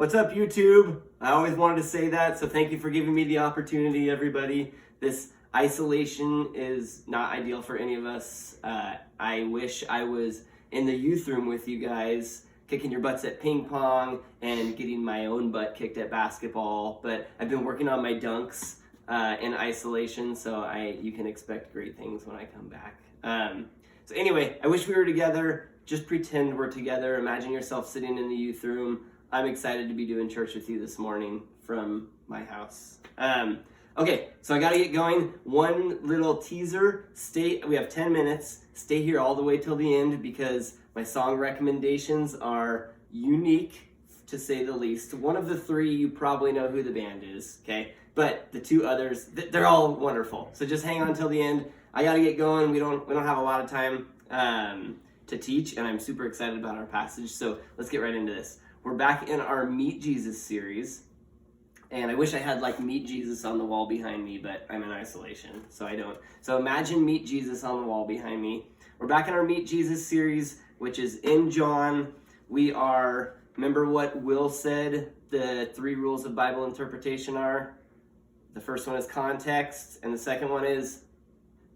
What's up, YouTube? I always wanted to say that, so thank you for giving me the opportunity, everybody. This isolation is not ideal for any of us. I wish I was in the youth room with you guys, kicking your butts at ping pong and getting my own butt kicked at basketball, but I've been working on my dunks in isolation, so you can expect great things when I come back. So anyway, I wish we were together. Just pretend we're together. Imagine yourself sitting in the youth room. I'm excited to be doing church with you this morning from my house. Okay, so I gotta get going. One little teaser. We have 10 minutes. Stay here all the way till the end because my song recommendations are unique, to say the least. One of the three, you probably know who the band is, okay? But the two others, they're all wonderful. So just hang on till the end. I gotta get going. We don't have a lot of time to teach, and I'm super excited about our passage. So let's get right into this. We're back in our Meet Jesus series, and I wish I had like Meet Jesus on the wall behind me, but I'm in isolation, so I don't. So imagine Meet Jesus on the wall behind me. We're back in our Meet Jesus series, which is in John. Remember what Will said the 3 rules of Bible interpretation are? The first one is context, and the second one is,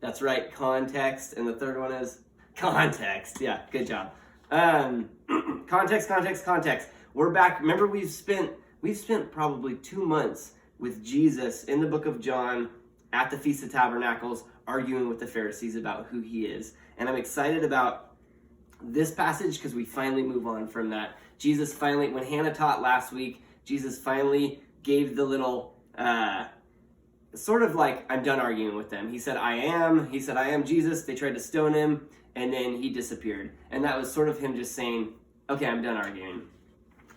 that's right, context, and the third one is context. Yeah, good job. Context. We're back. Remember, we've spent probably 2 months with Jesus in the book of John at the Feast of Tabernacles, arguing with the Pharisees about who he is. And I'm excited about this passage because we finally move on from that. When Hannah taught last week, Jesus finally gave the little, sort of like, I'm done arguing with them. He said, I am Jesus. They tried to stone him, and then he disappeared. And that was sort of him just saying, okay, I'm done arguing.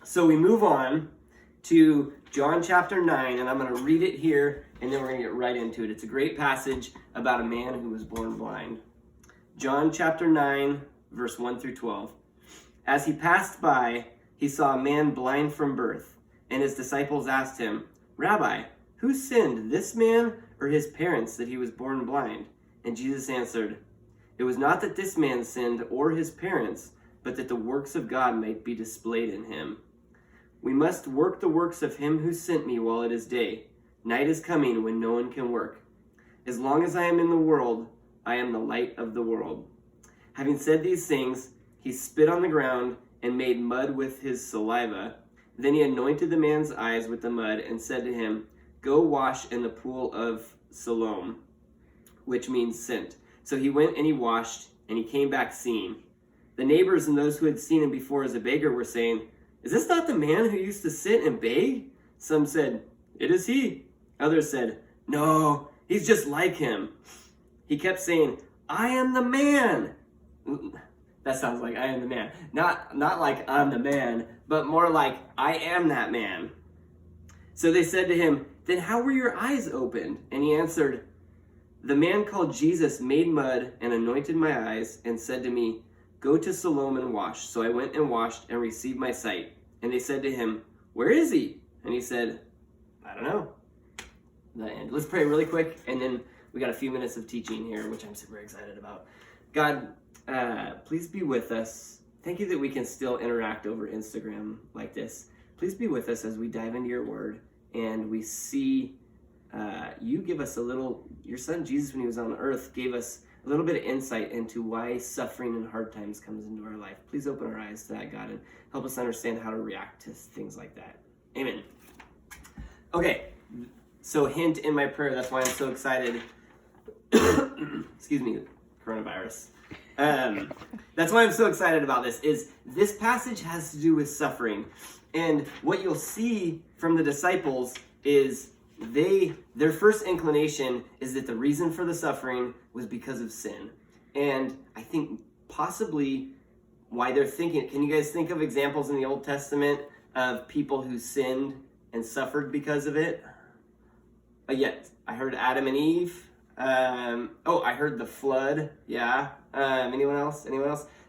So we move on to John chapter 9, and I'm going to read it here, and then we're going to get right into it. It's a great passage about a man who was born blind. John chapter 9, verse 1 through 12. As he passed by, he saw a man blind from birth, and his disciples asked him, Rabbi, who sinned, this man or his parents, that he was born blind? And Jesus answered, It was not that this man sinned or his parents, but that the works of God might be displayed in him. We must work the works of him who sent me while it is day. Night is coming when no one can work. As long as I am in the world, I am the light of the world. Having said these things, he spit on the ground and made mud with his saliva. Then he anointed the man's eyes with the mud and said to him, Go wash in the pool of Siloam, which means sent. So he went and he washed, and he came back seeing. The neighbors and those who had seen him before as a beggar were saying, Is this not the man who used to sit and beg? Some said, It is he. Others said, No, he's just like him. He kept saying, I am the man. That sounds like I am the man. Not like I'm the man, but more like I am that man. So they said to him, Then how were your eyes opened? And he answered, The man called Jesus made mud and anointed my eyes and said to me, Go to Siloam and wash. So I went and washed and received my sight. And they said to him, Where is he? And he said, I don't know. The end. Let's pray really quick, and then we got a few minutes of teaching here, which I'm super excited about. God, please be with us. Thank you that we can still interact over Instagram like this. Please be with us as we dive into your word and we see you give us your son Jesus, when he was on earth, gave us a little bit of insight into why suffering and hard times comes into our life. Please open our eyes to that, God, and help us understand how to react to things like that. Amen. Okay, so hint in my prayer, that's why I'm so excited. Excuse me, coronavirus. That's why I'm so excited about this passage has to do with suffering. And what you'll see from the disciples is their first inclination is that the reason for the suffering was because of sin. And I think possibly why they're thinking, can you guys think of examples in the Old Testament of people who sinned and suffered because of it? I heard Adam and Eve. I heard the flood. Yeah. Anyone else?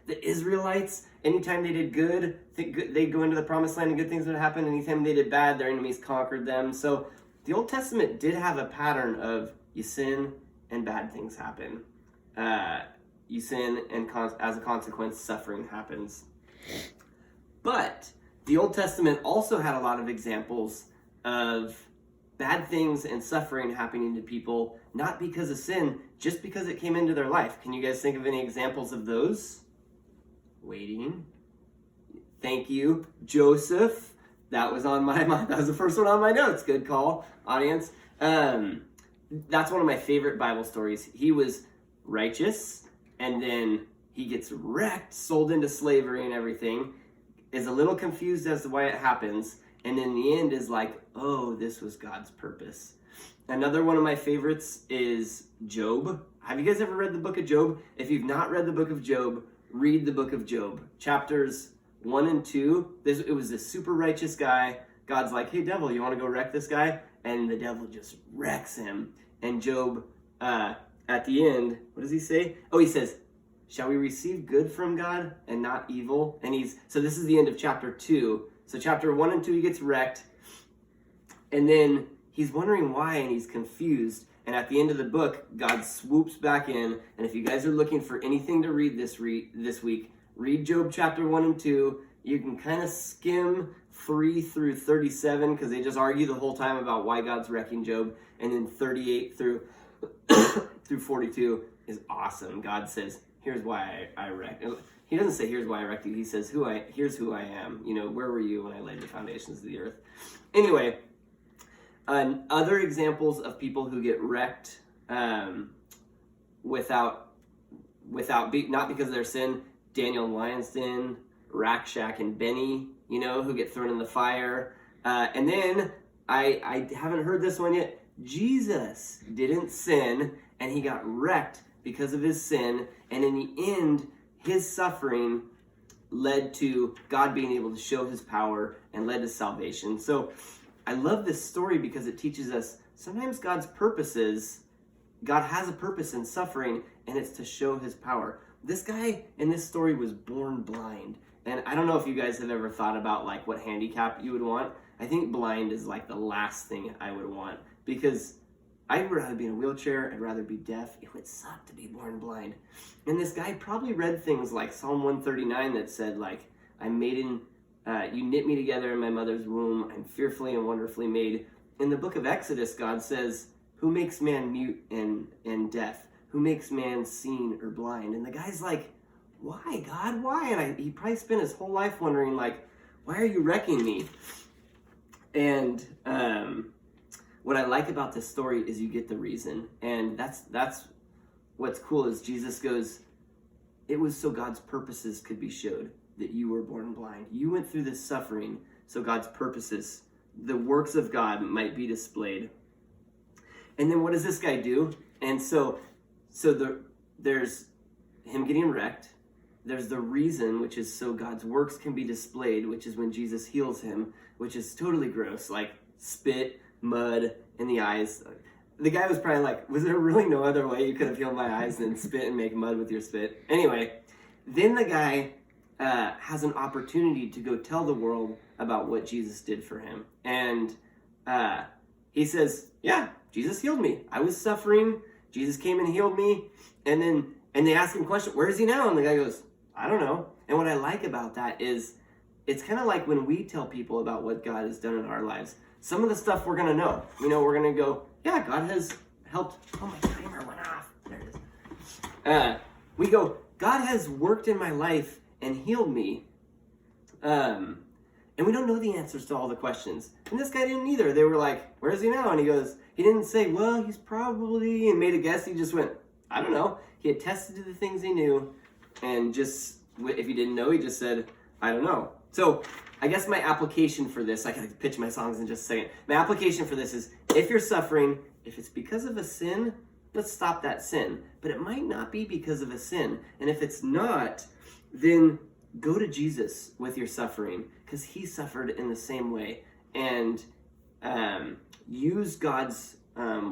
The Israelites, anytime they did good, they'd go into the promised land and good things would happen. Anytime they did bad, their enemies conquered them. So the Old Testament did have a pattern of you sin and bad things happen. You sin and as a consequence, suffering happens. But the Old Testament also had a lot of examples of bad things and suffering happening to people, not because of sin, just because it came into their life. Can you guys think of any examples of those? Waiting. Thank you. Joseph. That was on my mind. That was the first one on my notes. Good call, audience. That's one of my favorite Bible stories. He was righteous, and then he gets wrecked, sold into slavery and everything, is a little confused as to why it happens, and in the end is like, oh, this was God's purpose. Another one of my favorites is Job. Have you guys ever read the book of Job? If you've not read the book of Job, read the book of Job. Chapters 1 and 2. It was this super righteous guy. God's like, hey, devil, you want to go wreck this guy? And the devil just wrecks him. And Job, at the end, what does he say? Oh, he says, shall we receive good from God and not evil? And so this is the end of chapter 2. So chapter 1 and 2, he gets wrecked. And then he's wondering why, and he's confused. And at the end of the book, God swoops back in. And if you guys are looking for anything to read this week, read Job chapter 1 and 2. You can kind of skim 3 through 37 because they just argue the whole time about why God's wrecking Job. And then 38 through 42 is awesome. God says, here's why I wrecked. He doesn't say, here's why I wrecked you. He says, here's who I am. You know, where were you when I laid the foundations of the earth? Anyway, other examples of people who get wrecked not because of their sin, Daniel and Lion's Den, Rakshak and Benny, you know, who get thrown in the fire. And then, I haven't heard this one yet, Jesus didn't sin, and he got wrecked because of his sin, and in the end, his suffering led to God being able to show his power and led to salvation. So I love this story because it teaches us sometimes God has a purpose in suffering, and it's to show his power. This guy in this story was born blind. And I don't know if you guys have ever thought about like what handicap you would want. I think blind is like the last thing I would want, because I'd rather be in a wheelchair, I'd rather be deaf. It would suck to be born blind. And this guy probably read things like Psalm 139 that said like, you knit me together in my mother's womb, I'm fearfully and wonderfully made. In the book of Exodus, God says, who makes man mute and deaf? Who makes man seen or blind? And the guy's like, why, God, why? And he probably spent his whole life wondering like, why are you wrecking me? And what I like about this story is you get the reason. And that's what's cool is Jesus goes, it was so God's purposes could be showed, that you were born blind. You went through this suffering so God's purposes, the works of God might be displayed. And then what does this guy do? And so there's him getting wrecked. There's the reason, which is so God's works can be displayed, which is when Jesus heals him, which is totally gross, like spit, mud in the eyes. The guy was probably like, was there really no other way you could have healed my eyes than spit and make mud with your spit? Anyway, then the guy has an opportunity to go tell the world about what Jesus did for him. And he says, yeah, Jesus healed me. I was suffering. Jesus came and healed me. And they ask him a question, where is he now? And the guy goes, I don't know. And what I like about that is it's kind of like when we tell people about what God has done in our lives. Some of the stuff we're going to know. You know, we're going to go, yeah, God has helped. Oh, my timer went off. There it is. We go, God has worked in my life and healed me. And we don't know the answers to all the questions. And this guy didn't either. They were like, where is he now? And he goes, he didn't say, well, he's probably, and made a guess. He just went, I don't know. He attested to the things he knew. And just, if he didn't know, he just said, I don't know. So I guess my application for this, I can pitch my songs in just a second. My application for this is, if you're suffering, if it's because of a sin, let's stop that sin. But it might not be because of a sin. And if it's not, then go to Jesus with your suffering, because he suffered in the same way. And use God's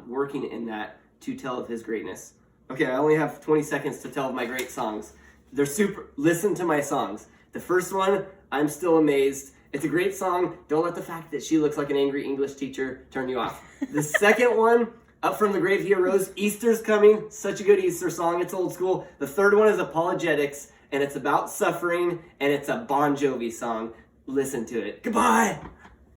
working in that to tell of his greatness. Okay, I only have 20 seconds to tell of my great songs. They're super, listen to my songs. The first one, I'm Still Amazed. It's a great song. Don't let the fact that she looks like an angry English teacher turn you off. The second one, Up From the Grave He Arose. Easter's coming. Such a good Easter song. It's old school. The third one is Apologetix, and it's about suffering, and it's a Bon Jovi song. listen to it. Goodbye!